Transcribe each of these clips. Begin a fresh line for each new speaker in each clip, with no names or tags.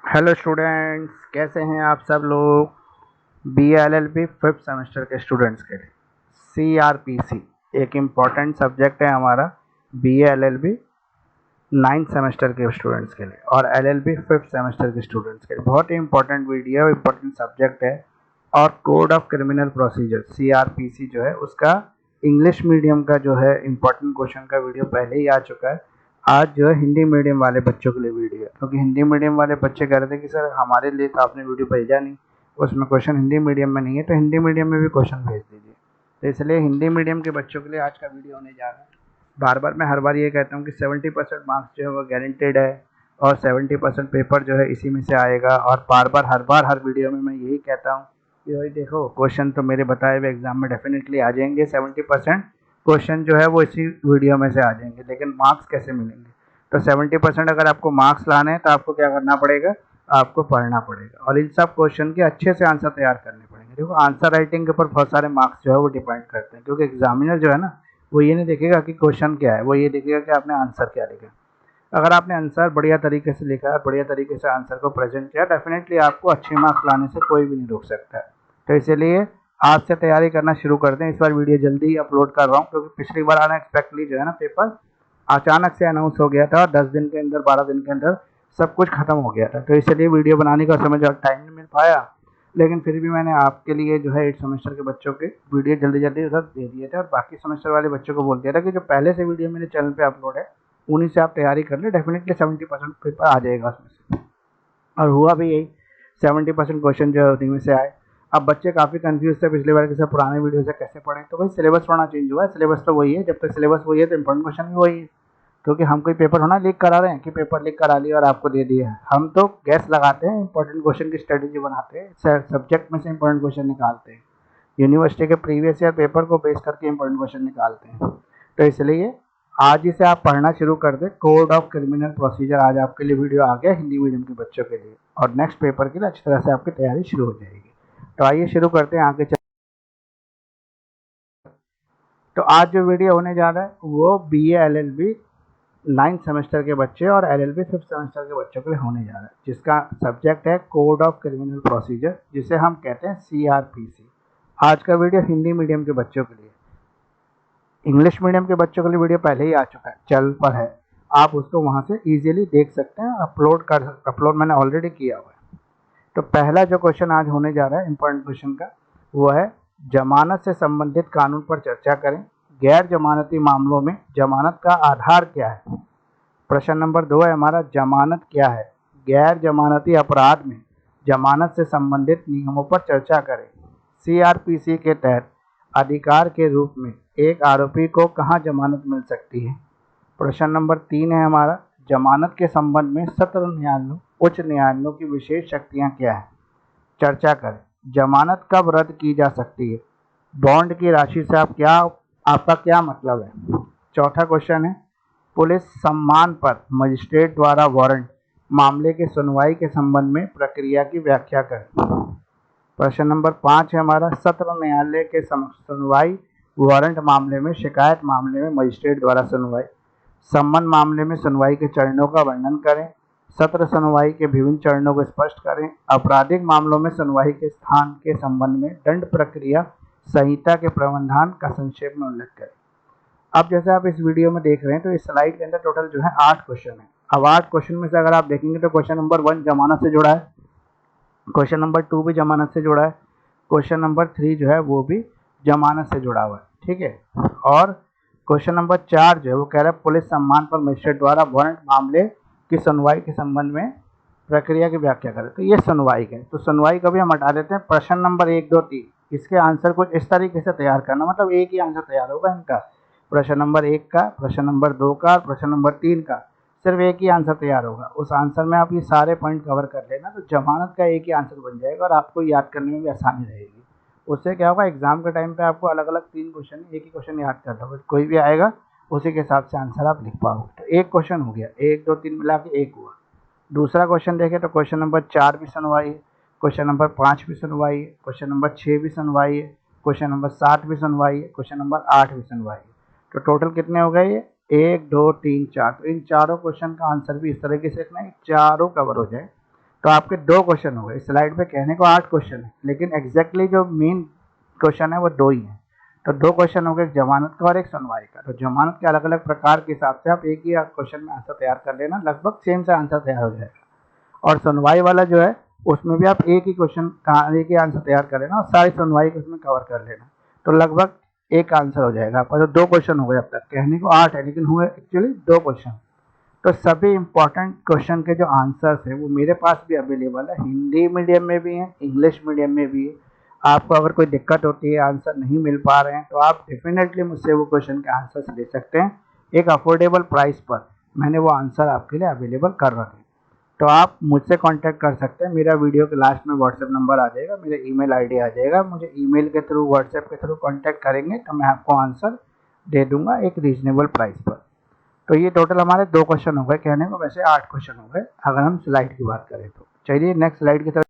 Hello students, कैसे हैं आप सब लोग। B L L B fifth semester के स्टूडेंट्स के लिए सी आर पी सी एक इम्पॉर्टेंट सब्जेक्ट है हमारा। B L L B ninth semester के स्टूडेंट्स के लिए और L L B fifth semester के स्टूडेंट्स के लिए बहुत ही इंपॉर्टेंट वीडियो, इंपॉर्टेंट सब्जेक्ट है। और code of criminal procedure C R P C जो है उसका इंग्लिश मीडियम का जो है इम्पॉर्टेंट क्वेश्चन का वीडियो पहले ही आ चुका है। आज जो है हिंदी मीडियम वाले बच्चों के लिए वीडियो है, क्योंकि हिंदी मीडियम वाले बच्चे कह रहे थे कि सर हमारे लिए तो आपने वीडियो भेजा नहीं, उसमें क्वेश्चन हिंदी मीडियम में नहीं है, तो हिंदी मीडियम में भी क्वेश्चन भेज दीजिए। तो इसलिए हिंदी मीडियम के बच्चों के लिए आज का वीडियो होने जा रहा है। बार बार मैं हर बार ये कहता हूँ कि 70% मार्क्स जो है वो गारंटेड है और 70% पेपर जो है इसी में से आएगा। और बार बार हर वीडियो में मैं यही कहता हूँ कि भाई देखो, क्वेश्चन तो मेरे बताए हुए एग्जाम में डेफिनेटली आ जाएंगे, 70% क्वेश्चन जो है वो इसी वीडियो में से आ जाएंगे, लेकिन मार्क्स कैसे मिलेंगे। तो 70% अगर आपको मार्क्स लाने हैं तो आपको क्या करना पड़ेगा, आपको पढ़ना पड़ेगा और इन सब क्वेश्चन के अच्छे से आंसर तैयार करने पड़ेंगे। देखो, आंसर राइटिंग के ऊपर बहुत सारे मार्क्स जो है वो डिपेंड करते हैं, क्योंकि एग्जामिनर जो है ना वो ये नहीं देखेगा कि क्वेश्चन क्या है, वो ये देखेगा कि आपने आंसर क्या लिखा। अगर आपने आंसर बढ़िया तरीके से लिखा है, बढ़िया तरीके से आंसर को प्रेजेंट किया, डेफिनेटली आपको अच्छे मार्क्स लाने से कोई भी नहीं रोक सकता है। तो इसलिए आज से तैयारी करना शुरू कर दें। इस बार वीडियो जल्दी ही अपलोड कर रहा हूँ, क्योंकि पिछली बार अनएक्सपेक्टली जो है ना पेपर अचानक से अनाउंस हो गया था और 10 दिन के अंदर, 12 दिन के अंदर सब कुछ खत्म हो गया था। तो इसलिए वीडियो बनाने का समय जो टाइम नहीं मिल पाया, लेकिन फिर भी मैंने आपके लिए जो है 8 सेमेस्टर के बच्चों के वीडियो जल्दी जल्दी उधर दे दिए थे और बाकी सेमेस्टर वाले बच्चों को बोल दिया था कि जो पहले से वीडियो मेरे चैनल पे अपलोड है उन्हीं से आप तैयारी कर ले, डेफिनेटली 70% पेपर आ जाएगा उसमें से। और हुआ भी यही, 70% क्वेश्चन जो है उन्हीं में से आए। अब बच्चे काफ़ी कंफ्यूज थे पिछली बार के सब पुराने वीडियो से कैसे पढ़ें, तो भाई सिलेबस थोड़ा चेंज हुआ है, सिलेबस तो वही है। जब तक सिलेबस वही है तो इंपॉर्टेंट क्वेश्चन भी वही है, क्योंकि हम कोई पेपर होना लीक करा रहे हैं कि पेपर लीक करा लिया और आपको दे दिया। हम तो गैस लगाते हैं, इंपॉर्टेंट क्वेश्चन की स्ट्रेटेजी बनाते हैं, सब्जेक्ट में से इंपॉर्टेंट क्वेश्चन निकालते हैं, यूनिवर्सिटी के प्रीवियस ईयर पेपर को बेस करके इंपॉर्टेंट क्वेश्चन निकालते हैं। तो इसलिए आज ही से आप पढ़ना शुरू कर दें। कोड ऑफ क्रिमिनल प्रोसीजर आज आपके लिए वीडियो आ गया हिंदी मीडियम के बच्चों के लिए, और नेक्स्ट पेपर के लिए अच्छी तरह से आपकी तैयारी शुरू हो जाएगी। तो आइए शुरू करते हैं आगे। तो आज जो वीडियो होने जा रहा है वो B A L L B 9th semester के बच्चे और L L B 5th semester के बच्चों के लिए होने जा रहा है, जिसका सब्जेक्ट है कोड ऑफ क्रिमिनल प्रोसीजर, जिसे हम कहते हैं सी आर पी सी। आज का वीडियो हिंदी मीडियम के बच्चों के लिए। इंग्लिश मीडियम के बच्चों के लिए वीडियो पहले ही आ चुका है, चैनल पर है, आप उसको वहाँ से इजीली देख सकते हैं, अपलोड मैंने ऑलरेडी किया हुआ है। तो पहला जो क्वेश्चन आज होने जा रहा है इंपॉर्टेंट क्वेश्चन का, वो है जमानत से संबंधित कानून पर चर्चा करें। गैर जमानती मामलों में जमानत का आधार क्या है। प्रश्न नंबर 2 है हमारा, जमानत क्या है। गैर जमानती अपराध में जमानत से संबंधित नियमों पर चर्चा करें। सीआरपीसी के तहत अधिकार के रूप में एक आरोपी को कहाँ जमानत मिल सकती है। प्रश्न नंबर 3 है हमारा, जमानत के संबंध में सत्र न्यायालयों, उच्च न्यायालयों की विशेष शक्तियाँ क्या है। चर्चा करें। जमानत कब रद्द की जा सकती है। बॉन्ड की राशि से आपका क्या मतलब है। चौथा क्वेश्चन है, पुलिस सम्मान पर मजिस्ट्रेट द्वारा वारंट मामले की सुनवाई के संबंध में प्रक्रिया की व्याख्या करें। प्रश्न नंबर 5 है हमारा, सत्र न्यायालय के सुनवाई वारंट मामले में, शिकायत मामले में मजिस्ट्रेट द्वारा सुनवाई, सम्मन मामले में सुनवाई के चरणों का वर्णन करें, सत्र सुनवाई के विभिन्न चरणों को स्पष्ट करें, आपराधिक मामलों में सुनवाई के स्थान के संबंध में दंड प्रक्रिया संहिता के प्रावधान का संक्षेप में उल्लेख करें। अब जैसे आप इस वीडियो में देख रहे हैं, तो इस स्लाइड के अंदर टोटल जो है 8 क्वेश्चन है। अब 8 क्वेश्चन में से अगर आप देखेंगे तो क्वेश्चन नंबर 1 जमानत से जुड़ा है, क्वेश्चन नंबर 2 भी जमानत से जुड़ा है, क्वेश्चन नंबर 3 जो है वो भी जमानत से जुड़ा हुआ है, ठीक है। और क्वेश्चन नंबर 4 जो है वो कह रहा है पुलिस सम्मान पर मजिस्ट्रेट द्वारा वारंट मामले की सुनवाई के संबंध में प्रक्रिया की व्याख्या करें। तो ये सुनवाई है, तो सुनवाई को भी हम हटा देते हैं। प्रश्न नंबर 1, 2, 3 इसके आंसर को इस तरीके से तैयार करना, मतलब एक ही आंसर तैयार होगा इनका, प्रश्न नंबर 1 का, प्रश्न नंबर 2 का, प्रश्न नंबर 3 का, सिर्फ एक ही आंसर तैयार होगा। उस आंसर में आप ये सारे पॉइंट कवर कर लेना, तो जमानत का एक ही आंसर बन जाएगा और आपको याद करने में भी आसानी रहेगी। उससे क्या होगा, एग्जाम के टाइम पे आपको अलग अलग 3 क्वेश्चन, एक ही क्वेश्चन याद कर लोगे, कोई भी आएगा उसी के हिसाब से आंसर आप लिख पाओगे। तो एक क्वेश्चन हो गया, 1, 2, 3 मिला के एक हुआ। दूसरा क्वेश्चन देखें तो क्वेश्चन नंबर 4 भी सुनवाई है, क्वेश्चन नंबर 5 भी सुनवाई है, क्वेश्चन नंबर 6 भी सुनवाई है, क्वेश्चन नंबर 7 भी सुनवाई है, क्वेश्चन नंबर 8 भी सुनवाई है। तो टोटल कितने हो गए ये, 1, 2, 3, 4। तो इन चारों क्वेश्चन का आंसर भी इस तरीके से लिखना है चारों कवर हो जाए। तो आपके 2 क्वेश्चन हो गए। स्लाइड पे कहने को 8 क्वेश्चन है, लेकिन एग्जैक्टली जो मेन क्वेश्चन है वो 2 ही है। तो 2 क्वेश्चन हो गए, एक जमानत का और एक सुनवाई का। तो जमानत के अलग अलग प्रकार के हिसाब से आप एक ही क्वेश्चन में आंसर तैयार कर लेना, लगभग सेम से आंसर तैयार हो जाएगा। और सुनवाई वाला जो है उसमें भी आप एक ही क्वेश्चन का एक ही आंसर तैयार कर लेना और सारी सुनवाई को उसमें कवर कर लेना, तो लगभग एक आंसर हो जाएगा आपका। तो 2 क्वेश्चन हो गए अब तक, कहने को 8 है लेकिन हुए एक्चुअली 2 क्वेश्चन। तो सभी इंपॉर्टेंट क्वेश्चन के जो आंसर्स है वो मेरे पास भी अवेलेबल है, हिंदी मीडियम में भी है, इंग्लिश मीडियम में भी है। आपको अगर कोई दिक्कत होती है, आंसर नहीं मिल पा रहे हैं, तो आप डेफिनेटली मुझसे वो क्वेश्चन के आंसर्स ले सकते हैं। एक अफोर्डेबल प्राइस पर मैंने वो आंसर आपके लिए अवेलेबल कर रखे हैं। तो आप मुझसे कांटेक्ट कर सकते हैं। मेरा वीडियो के लास्ट में व्हाट्सएप नंबर आ जाएगा, मेरा ईमेल आईडी आ जाएगा। मुझे ईमेल के थ्रू, व्हाट्सएप के थ्रू कांटेक्ट करेंगे तो मैं आपको आंसर दे दूंगा एक रीजनेबल प्राइस पर। तो ये टोटल हमारे 2 क्वेश्चन हो गए, कहने को वैसे 8 क्वेश्चन हो गए अगर हम स्लाइड की बात करें तो। चलिए नेक्स्ट स्लाइड की तरफ।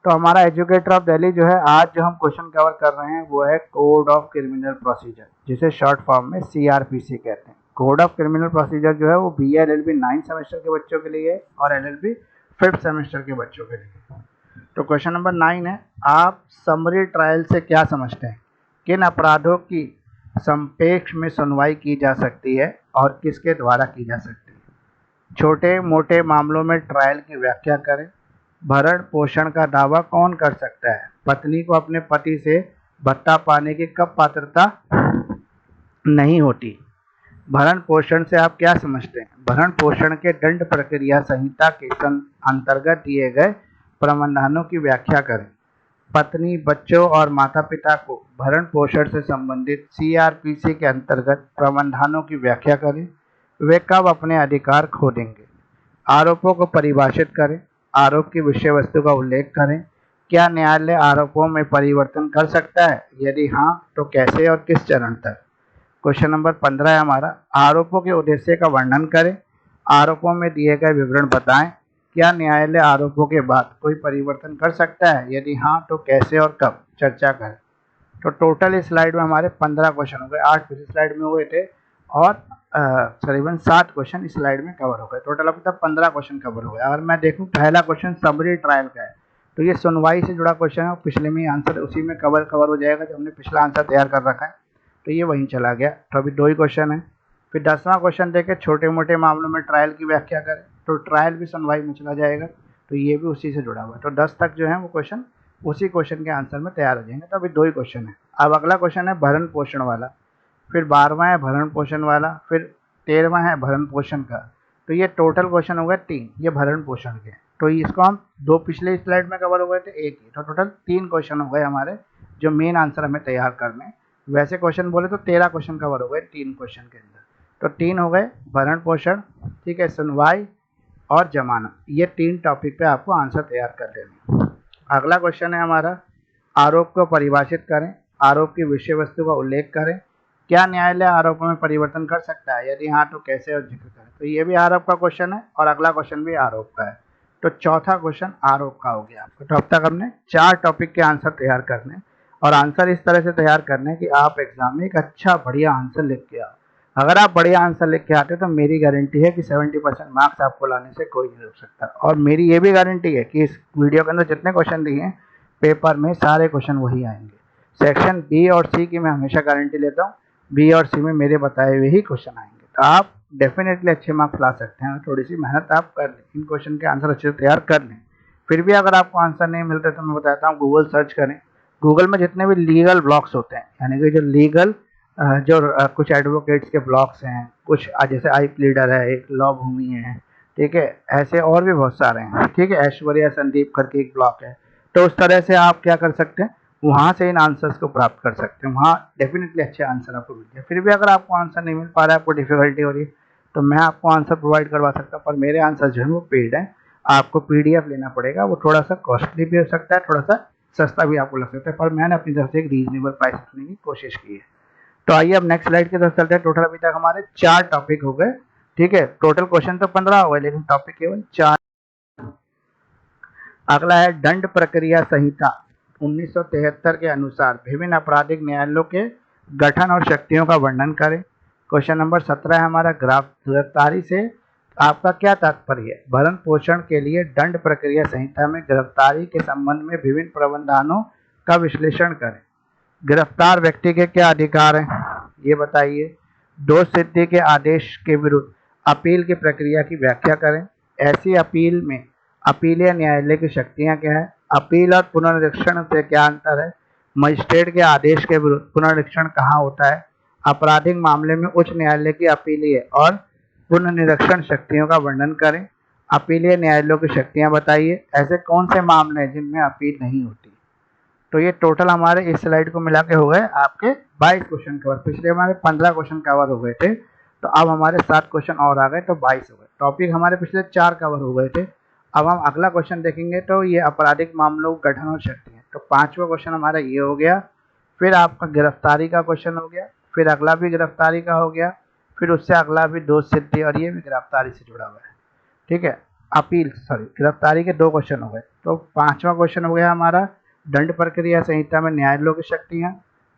तो हमारा एजुकेटर ऑफ दिल्ली जो है, आज जो हम क्वेश्चन कवर कर रहे हैं वो है कोड ऑफ क्रिमिनल प्रोसीजर, जिसे शॉर्ट फॉर्म में CRPC कहते हैं। कोड ऑफ क्रिमिनल प्रोसीजर जो है वो BA LLB 9 सेमेस्टर के बच्चों के लिए है और LLB 5th सेमेस्टर के बच्चों के लिए। तो क्वेश्चन नंबर 9 है, आप समरी ट्रायल से क्या समझते हैं? किन अपराधों की संपेक्ष में सुनवाई की जा सकती है और किसके द्वारा की जा सकती है? छोटे मोटे मामलों में ट्रायल की व्याख्या करें। भरण पोषण का दावा कौन कर सकता है? पत्नी को अपने पति से भत्ता पाने की कब पात्रता नहीं होती? भरण पोषण से आप क्या समझते हैं? भरण पोषण के दंड प्रक्रिया संहिता के अंतर्गत दिए गए प्रावधानों की व्याख्या करें। पत्नी, बच्चों और माता पिता को भरण पोषण से संबंधित CRPC के अंतर्गत प्रावधानों की व्याख्या करें। वे कब अपने अधिकार खो देंगे? आरोपों को परिभाषित करें। आरोप की विषय वस्तु का उल्लेख करें। क्या न्यायालय आरोपों में परिवर्तन कर सकता है? यदि हाँ तो कैसे और किस चरण तक? क्वेश्चन नंबर 15 है हमारा, आरोपों के उद्देश्य का वर्णन करें। आरोपों में दिए गए विवरण बताएं। क्या न्यायालय आरोपों के बाद कोई परिवर्तन कर सकता है? यदि हाँ तो कैसे और कब? चर्चा करें। तो टोटल इस स्लाइड में हमारे 15 क्वेश्चन हो गए, 8 पिछली स्लाइड में हुए थे और करीबन 7 क्वेश्चन इस स्लाइड में कवर हो गए। टोटल अभी तक 15 क्वेश्चन कवर हो गए। अगर मैं देखूं, पहला क्वेश्चन समरी ट्रायल का है, तो ये सुनवाई से जुड़ा क्वेश्चन है, पिछले में आंसर उसी में कवर हो जाएगा जो हमने पिछला आंसर तैयार कर रखा है, तो ये वहीं चला गया। तो अभी 2 ही क्वेश्चन है। फिर 10वां क्वेश्चन देखे, छोटे मोटे मामलों में ट्रायल की व्याख्या करें, तो ट्रायल भी सुनवाई में चला जाएगा, तो ये भी उसी से जुड़ा हुआ है। तो 10 तक जो है वो क्वेश्चन उसी क्वेश्चन के आंसर में तैयार हो जाएंगे। तो अभी 2 ही क्वेश्चन है। अब अगला क्वेश्चन है भरण पोषण वाला, फिर 12वां है भरण पोषण वाला, फिर 13वां है भरण पोषण का। तो ये टोटल क्वेश्चन हो गए 3, ये भरण पोषण के। तो इसको हम 2 पिछले स्लाइड में कवर हो गए थे, 1 ही, तो टोटल 3 क्वेश्चन हो गए हमारे जो मेन आंसर हमें तैयार करने हैं। वैसे क्वेश्चन बोले तो 13 क्वेश्चन कवर हो गए 3 क्वेश्चन के अंदर। तो 3 हो गए भरण पोषण, ठीक है, सुनवाई और जमानत, ये 3 टॉपिक पे आपको आंसर तैयार कर लेना। अगला क्वेश्चन है हमारा, आरोप को परिभाषित करें। आरोप की विषय वस्तु का उल्लेख करें। क्या न्यायालय आरोपों में परिवर्तन कर सकता है? यदि हाँ तो कैसे और जिक्र करें? तो ये भी आरोप का क्वेश्चन है और अगला क्वेश्चन भी आरोप का है। तो चौथा क्वेश्चन आरोप का हो गया आपका। तो अब तक हमने 4 टॉपिक के आंसर तैयार करने और आंसर इस तरह से तैयार करने कि आप एग्जाम में एक अच्छा बढ़िया आंसर लिख के आओ। अगर आप बढ़िया आंसर लिख के आते तो मेरी गारंटी है कि 70% मार्क्स आपको लाने से कोई नहीं रोक सकता। और मेरी ये भी गारंटी है कि इस वीडियो के अंदर जितने क्वेश्चन दिए हैं पेपर में सारे क्वेश्चन वही आएंगे। सेक्शन बी और सी की मैं हमेशा गारंटी लेता हूँ, बी और सी में मेरे बताए हुए ही क्वेश्चन आएंगे। तो आप डेफिनेटली अच्छे मार्क्स ला सकते हैं, थोड़ी सी मेहनत आप कर लें, इन क्वेश्चन के आंसर अच्छे से तैयार कर लें। फिर भी अगर आपको आंसर नहीं मिलते तो मैं बताता हूँ, गूगल सर्च करें। गूगल में जितने भी लीगल ब्लॉग्स होते हैं, यानी कि जो लीगल कुछ एडवोकेट्स के ब्लॉग्स हैं, कुछ जैसे आई प्लीडर है, एक लॉ भूमि है, ठीक है, ऐसे और भी बहुत सारे हैं, ठीक है, ऐश्वर्या संदीप करके एक ब्लॉग है। तो उस तरह से आप क्या कर सकते हैं, वहाँ से इन आंसर्स को प्राप्त कर सकते हैं, वहाँ डेफिनेटली अच्छे आंसर आपको मिलते हैं। फिर भी अगर आपको आंसर नहीं मिल पा रहा है, आपको डिफिकल्टी हो रही है, तो मैं आपको आंसर प्रोवाइड करवा सकता हूँ, पर मेरे आंसर जो है वो पेड है, आपको PDF लेना पड़ेगा। वो थोड़ा सा कॉस्टली भी हो सकता है, थोड़ा सा सस्ता भी आपको लग सकता है, पर मैंने अपनी तरफ से एक रीजनेबल प्राइस रखने की कोशिश की है। तो आइए अब नेक्स्ट स्लाइड की तरफ चलते हैं। टोटल अभी तक हमारे 4 टॉपिक हो गए, ठीक है, टोटल क्वेश्चन तो 15 हो गए लेकिन टॉपिक केवल 4। अगला है दंड प्रक्रिया संहिता 1973 के अनुसार विभिन्न आपराधिक न्यायालयों के गठन और शक्तियों का वर्णन करें। क्वेश्चन नंबर 17 है हमारा, गिरफ्तारी से आपका क्या तात्पर्य है? भरण पोषण के लिए दंड प्रक्रिया संहिता में गिरफ्तारी के संबंध में विभिन्न प्रावधानों का विश्लेषण करें। गिरफ्तार व्यक्ति के क्या अधिकार हैं ये बताइए। दोष सिद्धि के आदेश के विरुद्ध अपील की प्रक्रिया की व्याख्या करें। ऐसी अपील में अपीलीय न्यायालय की शक्तियां क्या है? अपील और पुनरीक्षण से क्या अंतर है? मजिस्ट्रेट के आदेश के विरुद्ध पुनरीक्षण कहाँ होता है? आपराधिक मामले में उच्च न्यायालय की अपीलीय और पुनरीक्षण शक्तियों का वर्णन करें। अपीलीय न्यायालयों की शक्तियां बताइए। ऐसे कौन से मामले हैं जिनमें अपील नहीं होती? तो ये टोटल हमारे इस स्लाइड को मिला के हो गए आपके 22 क्वेश्चन कवर। पिछले हमारे 15 क्वेश्चन कवर हो गए थे, तो अब हमारे 7 क्वेश्चन और आ गए, तो 22 हो गए। टॉपिक हमारे पिछले 4 कवर हो गए थे। अब हम अगला क्वेश्चन देखेंगे, तो ये आपराधिक मामलों का गठन और शक्तियाँ। तो 5वां क्वेश्चन हमारा ये हो गया। फिर आपका गिरफ्तारी का क्वेश्चन हो गया, फिर अगला भी गिरफ्तारी का हो गया, फिर उससे अगला भी दोष सिद्धि, और ये भी गिरफ्तारी से जुड़ा हुआ है। ठीक है, गिरफ्तारी के 2 क्वेश्चन हो गए। तो 5वां क्वेश्चन हो गया हमारा दंड प्रक्रिया संहिता में न्यायालयों की शक्तियाँ,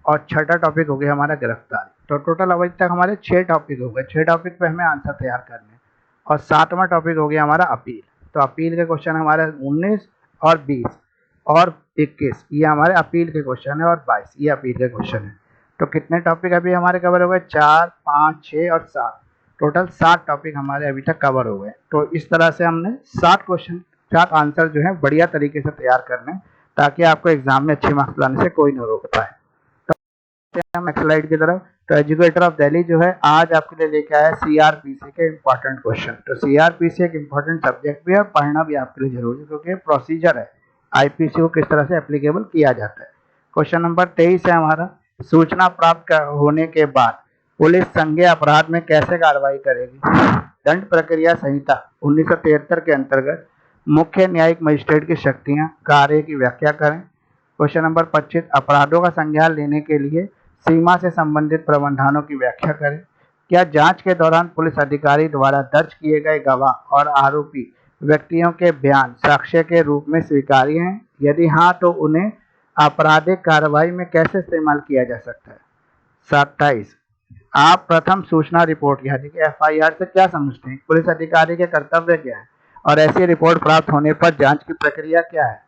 और 6ठा टॉपिक हो गया हमारा गिरफ्तारी। तो टोटल अभी तक हमारे 6 टॉपिक हो गए। 6 टॉपिक पे हमें आंसर तैयार करने, और 7वां टॉपिक हो गया हमारा अपील। तो अपील के क्वेश्चन हमारे 19 और 20 और 21 ये हमारे अपील के क्वेश्चन है, और 22 ये अपील के क्वेश्चन है। तो कितने टॉपिक अभी हमारे कवर हो गए? 4, 5, 6 और 7। टोटल 7 टॉपिक हमारे अभी तक कवर हो गए। तो इस तरह से हमने 7 क्वेश्चन 7 आंसर जो है बढ़िया तरीके से तैयार करने, ताकि आपको एग्जाम में अच्छे मार्क्स लाने से कोई न रोक पाए। तो हम नेक्स्ट स्लाइड की तरफ। तो एजुकेटर ऑफ दिल्ली जो है आज आपके लिए लेके आया सीआरपीसी के इंपॉर्टेंट क्वेश्चन। तो सीआरपीसी एक इंपॉर्टेंट सब्जेक्ट भी है, पढ़ना भी आपके लिए जरूरी है, क्योंकि प्रोसीजर है आईपीसी को किस तरह से एप्लीकेबल किया जाता है। क्वेश्चन नंबर 23 है हमारा, सूचना प्राप्त होने के बाद पुलिस संज्ञेय अपराध में कैसे कार्रवाई करेगी? दंड प्रक्रिया संहिता 1973 के अंतर्गत मुख्य न्यायिक मजिस्ट्रेट की शक्तियां, कार्य की व्याख्या करें। क्वेश्चन नंबर 25, अपराधों का संज्ञान लेने के लिए सीमा से संबंधित प्रावधानों की व्याख्या करें। क्या जांच के दौरान पुलिस अधिकारी द्वारा दर्ज किए गए गवाह और आरोपी व्यक्तियों के बयान साक्ष्य के रूप में स्वीकार्य हैं? यदि हाँ, तो उन्हें आपराधिक कार्रवाई में कैसे इस्तेमाल किया जा सकता है? 27, आप प्रथम सूचना रिपोर्ट यानी कि एफआईआर से क्या समझते हैं? पुलिस अधिकारी के कर्तव्य क्या है, और ऐसी रिपोर्ट प्राप्त होने पर जांच की प्रक्रिया क्या है?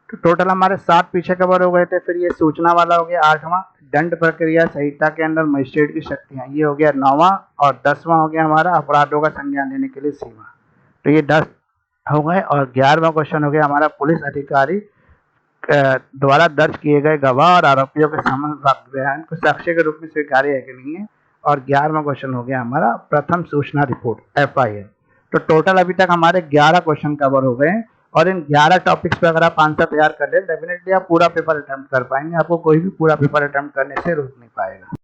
तो टोटल हमारे 7 पीछे कवर हो गए थे। फिर ये सूचना वाला हो गया 8वां, दंड प्रक्रिया संहिता के अंदर मजिस्ट्रेट की शक्तियां, ये हो गया 9वां, और 10वां हो गया हमारा अपराधों का संज्ञान लेने के लिए सीमा। तो ये 10 हो गए, और 11वां क्वेश्चन हो गया हमारा पुलिस अधिकारी द्वारा दर्ज किए गए गवाह और आरोपियों के समस्त बयान को साक्ष्य के रूप में स्वीकार्य है कि नहीं है। और 11वां क्वेश्चन हो गया हमारा प्रथम सूचना रिपोर्ट एफआईआर। तो टोटल अभी तक हमारे 11 क्वेश्चन कवर हो गए हैं, और इन 11 टॉपिक्स पे अगर आप आंसर तैयार कर ले, डेफिनेटली आप पूरा पेपर अटेम्प्ट कर पाएंगे। आपको कोई भी पूरा पेपर अटेम्प्ट करने से रोक नहीं पाएगा।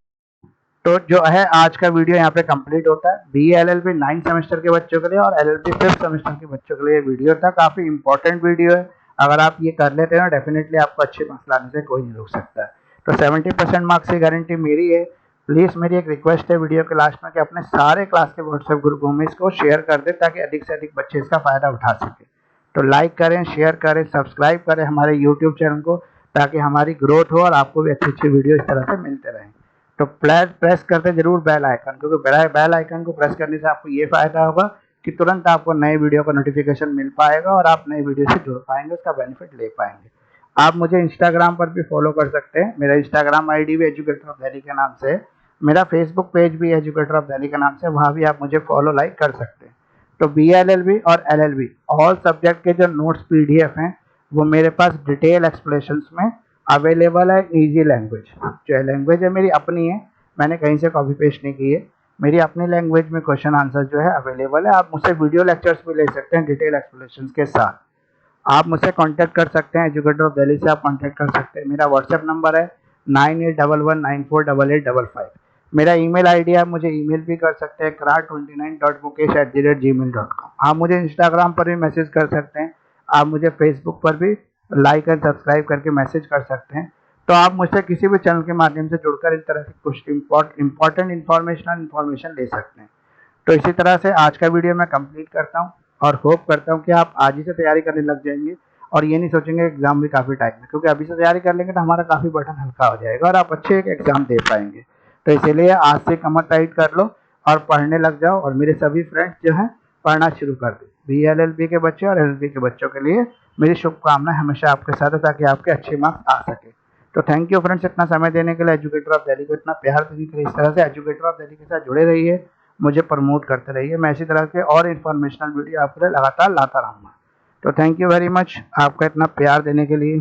तो जो है आज का वीडियो यहाँ पे कंप्लीट होता है। BA LLB 9 सेमेस्टर के बच्चों के लिए और LLB 5th सेमेस्टर के बच्चों के लिए वीडियो था। काफी इंपॉर्टेंट वीडियो है। अगर आप ये कर लेते हैं, डेफिनेटली आपको अच्छे मार्क्स लाने से कोई नहीं रोक सकता है। तो 70% मार्क्स की गारंटी मेरी है। प्लीज़ मेरी एक रिक्वेस्ट है वीडियो के लास्ट में कि अपने सारे क्लास के व्हाट्सएप ग्रुपों में इसको शेयर कर दें, ताकि अधिक से अधिक बच्चे इसका फ़ायदा उठा सकें। तो लाइक करें, शेयर करें, सब्सक्राइब करें हमारे यूट्यूब चैनल को, ताकि हमारी ग्रोथ हो और आपको भी अच्छी अच्छी वीडियो इस तरह से मिलते रहें। तो प्रेस करते जरूर बेल आइकन, क्योंकि बेल आइकन को प्रेस करने से आपको ये फ़ायदा होगा कि तुरंत आपको नए वीडियो का नोटिफिकेशन मिल पाएगा, और आप नए वीडियो से जुड़ पाएंगे, उसका बेनिफिट ले पाएंगे। आप मुझे इंस्टाग्राम पर भी फॉलो कर सकते हैं। मेरा इंस्टाग्राम आईडी भी एजुकेटर ऑफ दिल्ली के नाम से है। मेरा फेसबुक पेज भी एजुकेटर ऑफ दिल्ली के नाम से, वहाँ भी आप मुझे फॉलो लाइक कर सकते हैं। तो BA LLB और LLB ऑल सब्जेक्ट के जो नोट्स PDF हैं, वो मेरे पास डिटेल एक्सप्लेनेशंस में अवेलेबल है। ईजी लैंग्वेज, जो लैंग्वेज है मेरी अपनी है, मैंने कहीं से कॉपी पेस्ट नहीं की है। मेरी अपनी लैंग्वेज में क्वेश्चन आंसर जो है अवेलेबल है। आप मुझसे वीडियो लेक्चर्स भी ले सकते हैं डिटेल एक्सप्लेनेशंस के साथ। आप मुझसे कांटेक्ट कर सकते हैं, एजुकेटर ऑफ दिल्ली से आप कांटेक्ट कर सकते हैं। मेरा व्हाट्सएप नंबर है 9811948855। मेरा ईमेल आईडी आप मुझे ईमेल भी कर सकते हैं krar29.mukesh@gmail.com। आप मुझे इंस्टाग्राम पर भी मैसेज कर सकते हैं। आप मुझे फेसबुक पर भी लाइक एंड सब्सक्राइब करके मैसेज कर सकते हैं। तो आप मुझसे किसी भी चैनल के माध्यम से जुड़कर इस तरह से कुछ इंपॉर्टेंट इन्फॉर्मेशन ले सकते हैं। तो इसी तरह से आज का वीडियो मैं कंप्लीट करता हूँ, और होप करता हूँ कि आप आज ही से तैयारी करने लग जाएंगे, और ये नहीं सोचेंगे एग्जाम भी काफ़ी टाइम में, क्योंकि अभी से तैयारी कर लेंगे तो हमारा काफ़ी बर्डन हल्का हो जाएगा, और आप अच्छे एक एग्जाम दे पाएंगे। तो इसीलिए आज से कमर टाइट कर लो और पढ़ने लग जाओ। और मेरे सभी फ्रेंड्स जो हैं पढ़ना शुरू कर दें। BA-LLB के बच्चे और LLB के बच्चों के लिए मेरी शुभकामनाएं हमेशा आपके साथ है ताकि आपके अच्छे मार्क्स आ सके। तो थैंक यू फ्रेंड्स, इतना समय देने के लिए, एजुकेटर ऑफ दिल्ली को इतना प्यार देने के लिए। इस तरह से एजुकेटर ऑफ दिल्ली के साथ जुड़े रहिए, मुझे प्रमोट करते रहिए। मैं इसी तरह के और इन्फॉर्मेशनल वीडियो आपके लिए लगातार लाता रहूँगा। तो थैंक यू वेरी मच आपका इतना प्यार देने के लिए।